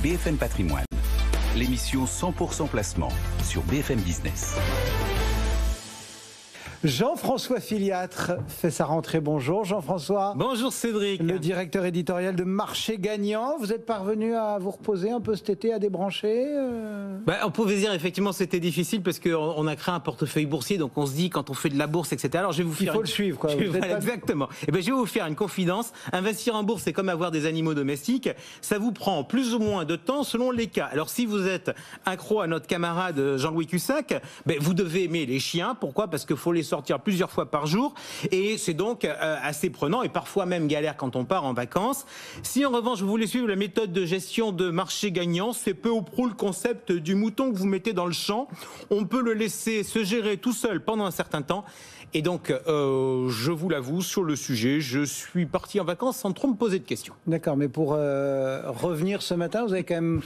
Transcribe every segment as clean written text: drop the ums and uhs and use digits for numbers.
BFM Patrimoine, l'émission 100% placement sur BFM Business. Jean-François Filiatre fait sa rentrée. Bonjour Jean-François. Bonjour Cédric. Le directeur éditorial de Marché Gagnant. Vous êtes parvenu à vous reposer un peu cet été, à débrancher On pouvait dire effectivement c'était difficile parce qu'on a créé un portefeuille boursier, donc on se dit quand on fait de la bourse, etc. Alors je vais vous faire. Il faut le suivre, quoi. Exactement. Et je vais vous faire une confidence. Investir en bourse, c'est comme avoir des animaux domestiques. Ça vous prend plus ou moins de temps selon les cas. Alors si vous êtes accro à notre camarade Jean-Louis Cussac, vous devez aimer les chiens. Pourquoi ? Parce qu'il faut les sortir plusieurs fois par jour et c'est donc assez prenant et parfois même galère quand on part en vacances. Si en revanche vous voulez suivre la méthode de gestion de Marché Gagnant, c'est peu ou prou le concept du mouton que vous mettez dans le champ. On peut le laisser se gérer tout seul pendant un certain temps. Et donc, je vous l'avoue, sur le sujet, je suis parti en vacances sans trop me poser de questions. D'accord, mais pour revenir ce matin, vous avez quand même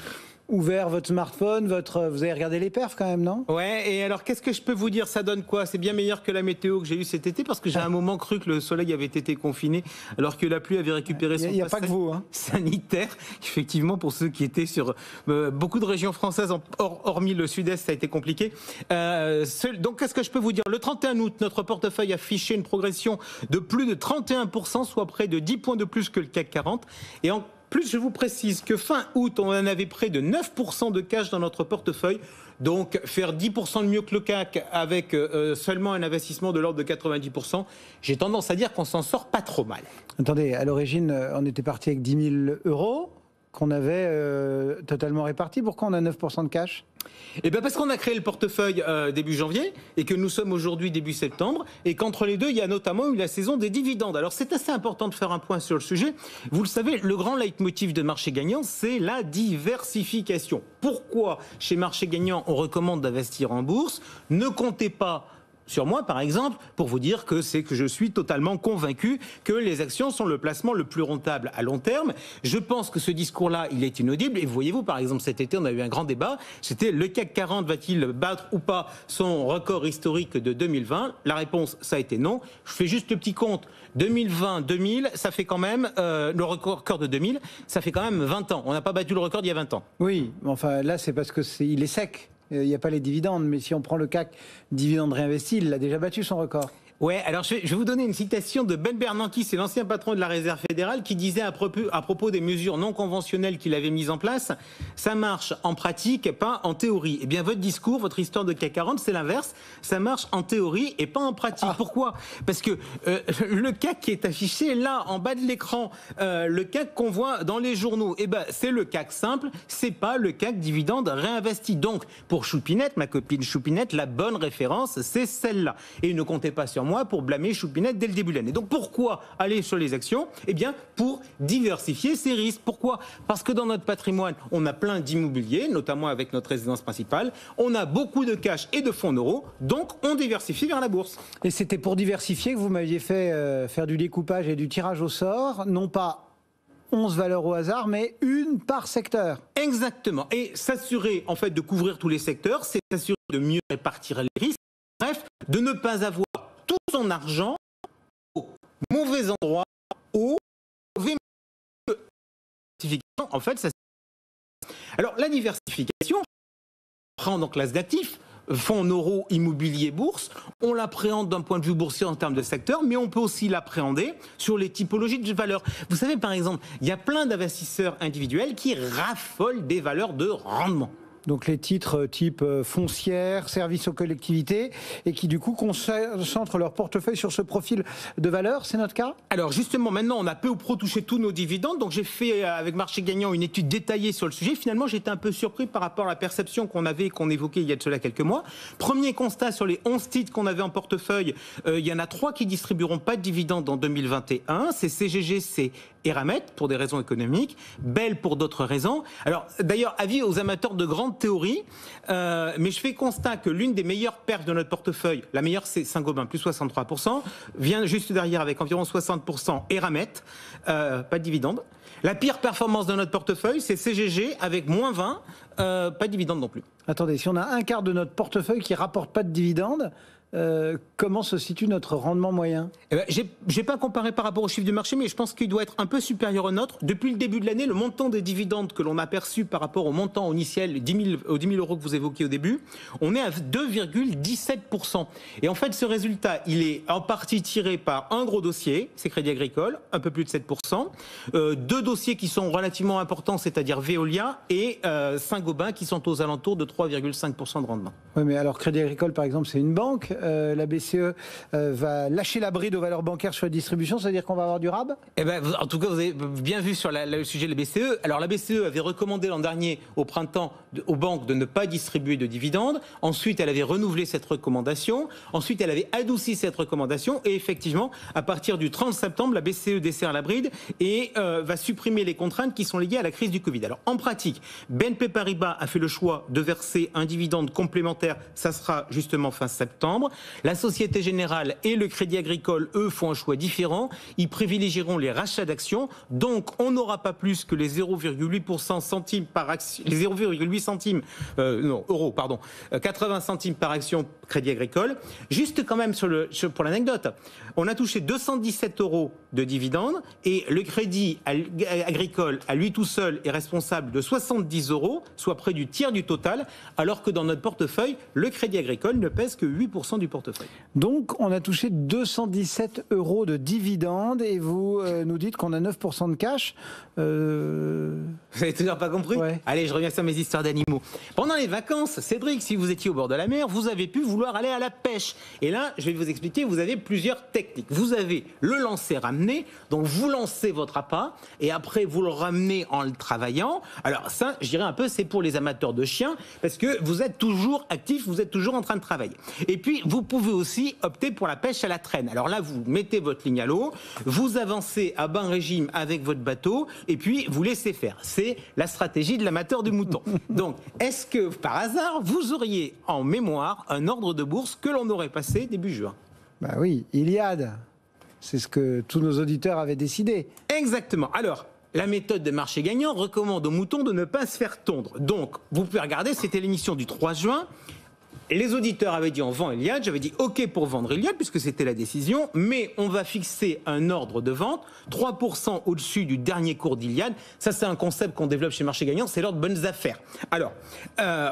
ouvert votre smartphone, vous avez regardé les perfs quand même, non ? Ouais, et alors qu'est-ce que je peux vous dire ? Ça donne quoi ? C'est bien meilleur que la météo que j'ai eue cet été parce que j'ai un moment cru que le soleil avait été confiné alors que la pluie avait récupéré son pass sanitaire. Effectivement, pour ceux qui étaient sur beaucoup de régions françaises, hormis le sud-est, ça a été compliqué. Donc qu'est-ce que je peux vous dire ? Le 31 août, notre portefeuille affichait une progression de plus de 31%, soit près de 10 points de plus que le CAC 40. Et en plus, je vous précise que fin août, on en avait près de 9% de cash dans notre portefeuille. Donc, faire 10% de mieux que le CAC avec seulement un investissement de l'ordre de 90%, j'ai tendance à dire qu'on s'en sort pas trop mal. Attendez, à l'origine, on était parti avec 10 000 euros qu'on avait totalement répartis. Pourquoi on a 9% de cash ? Parce qu'on a créé le portefeuille début janvier et que nous sommes aujourd'hui début septembre et qu'entre les deux, il y a notamment eu la saison des dividendes. Alors c'est assez important de faire un point sur le sujet. Vous le savez, le grand leitmotiv de Marché Gagnant, c'est la diversification. Pourquoi chez Marché Gagnant, on recommande d'investir en bourse ? Ne comptez pas sur moi, par exemple, pour vous dire que je suis totalement convaincu que les actions sont le placement le plus rentable à long terme. Je pense que ce discours-là, il est inaudible. Et voyez-vous, par exemple, cet été, on a eu un grand débat. C'était le CAC 40 va-t-il battre ou pas son record historique de 2020 ? La réponse, ça a été non. Je fais juste le petit compte. 2020-2000, ça fait quand même, le record de 2000, ça fait quand même 20 ans. On n'a pas battu le record il y a 20 ans. Oui, mais enfin là, c'est parce qu'il est sec. Il n'y a pas les dividendes, mais si on prend le CAC dividendes réinvestis, il a déjà battu son record. Ouais, alors je vais vous donner une citation de Ben Bernanke, c'est l'ancien patron de la Réserve fédérale, qui disait à propos des mesures non conventionnelles qu'il avait mises en place, ça marche en pratique, pas en théorie. Eh bien, votre discours, votre histoire de CAC 40, c'est l'inverse, ça marche en théorie et pas en pratique. Pourquoi ? Parce que le CAC qui est affiché là, en bas de l'écran, le CAC qu'on voit dans les journaux, c'est le CAC simple, c'est pas le CAC dividende réinvesti. Donc, pour Choupinette, ma copine Choupinette, la bonne référence, c'est celle-là. Et ne comptez pas sur moi pour blâmer Choupinette dès le début de l'année. Donc pourquoi aller sur les actions ? Eh bien, pour diversifier ses risques. Pourquoi ? Parce que dans notre patrimoine, on a plein d'immobilier, notamment avec notre résidence principale. On a beaucoup de cash et de fonds en euros, donc on diversifie vers la bourse. Et c'était pour diversifier que vous m'aviez fait faire du découpage et du tirage au sort, non pas 11 valeurs au hasard, mais une par secteur. Exactement. Et s'assurer en fait de couvrir tous les secteurs, c'est s'assurer de mieux répartir les risques. Bref, de ne pas avoir tout son argent au mauvais endroit, au mauvais diversification. En fait, ça. Alors la diversification, on prend en classe d'actifs, fonds en euros, immobilier, bourse. On l'appréhende d'un point de vue boursier en termes de secteur, mais on peut aussi l'appréhender sur les typologies de valeurs. Vous savez, par exemple, il y a plein d'investisseurs individuels qui raffolent des valeurs de rendement. Donc les titres type foncière, services aux collectivités, et qui du coup concentrent leur portefeuille sur ce profil de valeur, c'est notre cas ? Alors justement, maintenant on a peu ou prou touché tous nos dividendes, donc j'ai fait avec Marché Gagnant une étude détaillée sur le sujet. Finalement j'étais un peu surpris par rapport à la perception qu'on avait et qu'on évoquait il y a de cela quelques mois. Premier constat, sur les 11 titres qu'on avait en portefeuille, il y en a 3 qui distribueront pas de dividendes en 2021, c'est CGG, c'est Eramet pour des raisons économiques, Bell pour d'autres raisons. Alors d'ailleurs, avis aux amateurs de grandes théories, mais je fais constat que l'une des meilleures perfs de notre portefeuille, la meilleure c'est Saint-Gobain, plus 63%, vient juste derrière avec environ 60% Eramet, pas de dividende. La pire performance de notre portefeuille, c'est CGG avec moins 20, pas de dividende non plus. Attendez, si on a un quart de notre portefeuille qui rapporte pas de dividende, comment se situe notre rendement moyen? J'ai pas comparé par rapport au chiffre du marché, mais je pense qu'il doit être un peu supérieur au nôtre. Depuis le début de l'année, le montant des dividendes que l'on a perçu par rapport au montant initial, aux 10 000 euros que vous évoquiez au début, on est à 2,17%. Et en fait, ce résultat, il est en partie tiré par un gros dossier, c'est Crédit Agricole, un peu plus de 7%. Deux dossiers qui sont relativement importants, c'est-à-dire Veolia et Saint-Gobain, qui sont aux alentours de 3,5% de rendement. Oui, mais alors Crédit Agricole, par exemple, c'est une banque. La BCE va lâcher la bride aux valeurs bancaires sur la distribution, c'est-à-dire qu'on va avoir du RAB? En tout cas, vous avez bien vu sur le sujet de la BCE. Alors la BCE avait recommandé l'an dernier, au printemps, aux banques de ne pas distribuer de dividendes. Ensuite, elle avait renouvelé cette recommandation. Ensuite, elle avait adouci cette recommandation. Et effectivement, à partir du 30 septembre, la BCE desserre la bride et va supprimer les contraintes qui sont liées à la crise du Covid. Alors en pratique, BNP Paribas a fait le choix de verser un dividende complémentaire. Ça sera justement fin septembre. La Société Générale et le Crédit Agricole, eux, font un choix différent. Ils privilégieront les rachats d'actions. Donc, on n'aura pas plus que les 0,8 centimes par action, les 0,8 centimes, euros, pardon, 80 centimes par action Crédit Agricole. Juste quand même pour l'anecdote, on a touché 217 euros de dividendes et le Crédit Agricole, à lui tout seul, est responsable de 70 euros, soit près du tiers du total, alors que dans notre portefeuille, le Crédit Agricole ne pèse que 8% du portefeuille. Donc, on a touché 217 euros de dividendes et vous nous dites qu'on a 9% de cash. Vous n'avez toujours pas compris? Ouais. Allez, je reviens sur mes histoires d'animaux. Pendant les vacances, Cédric, si vous étiez au bord de la mer, vous avez pu vouloir aller à la pêche. Et là, je vais vous expliquer, vous avez plusieurs techniques. Vous avez le lancer-ramener, donc vous lancez votre appât et après vous le ramenez en le travaillant. Alors ça, je dirais un peu, c'est pour les amateurs de chiens parce que vous êtes toujours actif, vous êtes toujours en train de travailler. Et puis, vous pouvez aussi opter pour la pêche à la traîne. Alors là, vous mettez votre ligne à l'eau, vous avancez à bas régime avec votre bateau et puis vous laissez faire. C'est la stratégie de l'amateur du mouton. Donc, est-ce que, par hasard, vous auriez en mémoire un ordre de bourse que l'on aurait passé début juin? Bah oui, Iliad. C'est ce que tous nos auditeurs avaient décidé. Exactement. Alors, la méthode de marché gagnant recommande aux moutons de ne pas se faire tondre. Donc, vous pouvez regarder, c'était l'émission du 3 juin. Les auditeurs avaient dit on vend Iliad, j'avais dit ok pour vendre Iliad puisque c'était la décision, mais on va fixer un ordre de vente 3% au-dessus du dernier cours d'Iliad. Ça c'est un concept qu'on développe chez Marché Gagnant, c'est l'ordre bonnes affaires. Alors,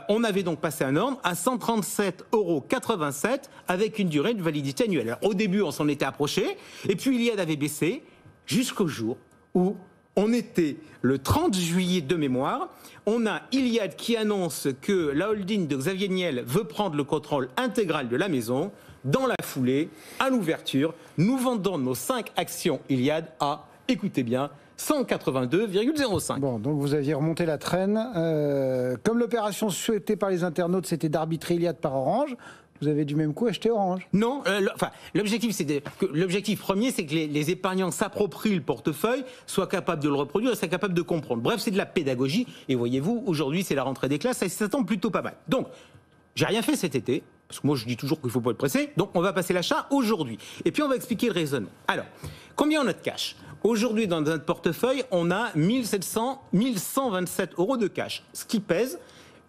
on avait donc passé un ordre à 137,87 € avec une durée de validité annuelle. Alors, au début on s'en était approché et puis Iliad avait baissé jusqu'au jour où on était le 30 juillet de mémoire. On a Iliad qui annonce que la holding de Xavier Niel veut prendre le contrôle intégral de la maison. Dans la foulée, à l'ouverture, nous vendons nos 5 actions Iliad à, écoutez bien, 182,05. Bon, donc vous aviez remonté la traîne. Comme l'opération souhaitée par les internautes, c'était d'arbitrer Iliad par Orange. Vous avez du même coup acheté Orange? Non, l'objectif premier, c'est que les épargnants s'approprient le portefeuille, soient capables de le reproduire et soient capables de comprendre. Bref, c'est de la pédagogie. Et voyez-vous, aujourd'hui, c'est la rentrée des classes, ça tombe plutôt pas mal. Donc, j'ai rien fait cet été, parce que moi, je dis toujours qu'il ne faut pas être pressé. Donc, on va passer l'achat aujourd'hui. Et puis, on va expliquer le raisonnement. Alors, combien on a de cash? Aujourd'hui, dans notre portefeuille, on a 1127 euros de cash, ce qui pèse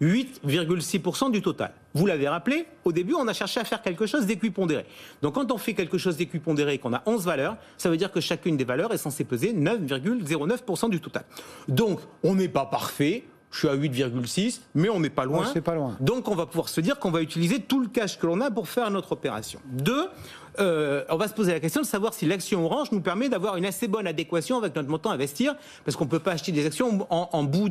8,6% du total. Vous l'avez rappelé, au début, on a cherché à faire quelque chose d'équipondéré. Donc, quand on fait quelque chose d'équipondéré et qu'on a 11 valeurs, ça veut dire que chacune des valeurs est censée peser 9,09% du total. Donc, on n'est pas parfait. Je suis à 8,6, mais on n'est pas loin. Ouais, c'est pas loin. Donc, on va pouvoir se dire qu'on va utiliser tout le cash que l'on a pour faire notre opération. Deux, on va se poser la question de savoir si l'action Orange nous permet d'avoir une assez bonne adéquation avec notre montant à investir, parce qu'on ne peut pas acheter des actions en bout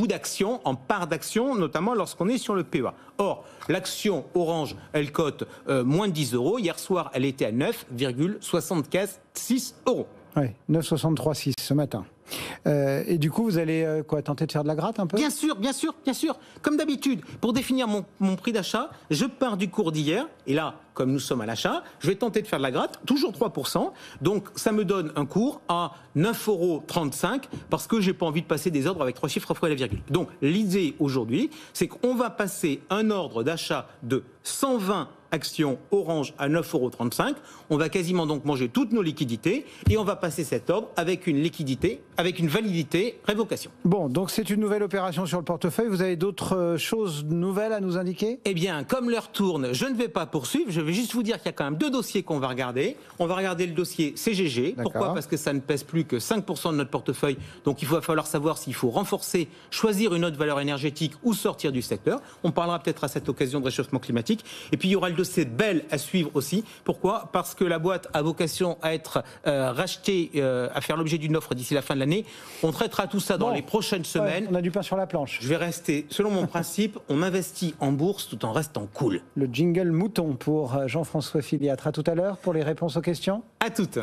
d'action, en part d'action, notamment lorsqu'on est sur le PEA. Or, l'action Orange, elle cote moins de 10 euros. Hier soir, elle était à 9,6 euros. Oui, 9,63,6 ce matin. Et du coup, vous allez tenter de faire de la gratte un peu? Bien sûr. Comme d'habitude, pour définir mon prix d'achat, je pars du cours d'hier. Et là, comme nous sommes à l'achat, je vais tenter de faire de la gratte, toujours 3%. Donc, ça me donne un cours à 9,35 € parce que j'ai pas envie de passer des ordres avec 3 chiffres après la virgule. Donc, l'idée aujourd'hui, c'est qu'on va passer un ordre d'achat de 120 action Orange à 9,35 €. On va quasiment donc manger toutes nos liquidités et on va passer cet ordre avec une liquidité, avec une validité révocation. Bon, donc c'est une nouvelle opération sur le portefeuille. Vous avez d'autres choses nouvelles à nous indiquer? Eh bien, comme l'heure tourne, je ne vais pas poursuivre. Je vais juste vous dire qu'il y a quand même 2 dossiers qu'on va regarder. On va regarder le dossier CGG. Pourquoi? Parce que ça ne pèse plus que 5% de notre portefeuille. Donc il va falloir savoir s'il faut renforcer, choisir une autre valeur énergétique ou sortir du secteur. On parlera peut-être à cette occasion de réchauffement climatique. Et puis il y aura le dossier de Bell à suivre aussi. Pourquoi? Parce que la boîte a vocation à être rachetée, à faire l'objet d'une offre d'ici la fin de l'année. On traitera tout ça dans les prochaines semaines. On a du pain sur la planche. Je vais rester, selon mon principe, on investit en bourse tout en restant cool. Le jingle mouton pour Jean-François Filiatre. À tout à l'heure pour les réponses aux questions. À toutes.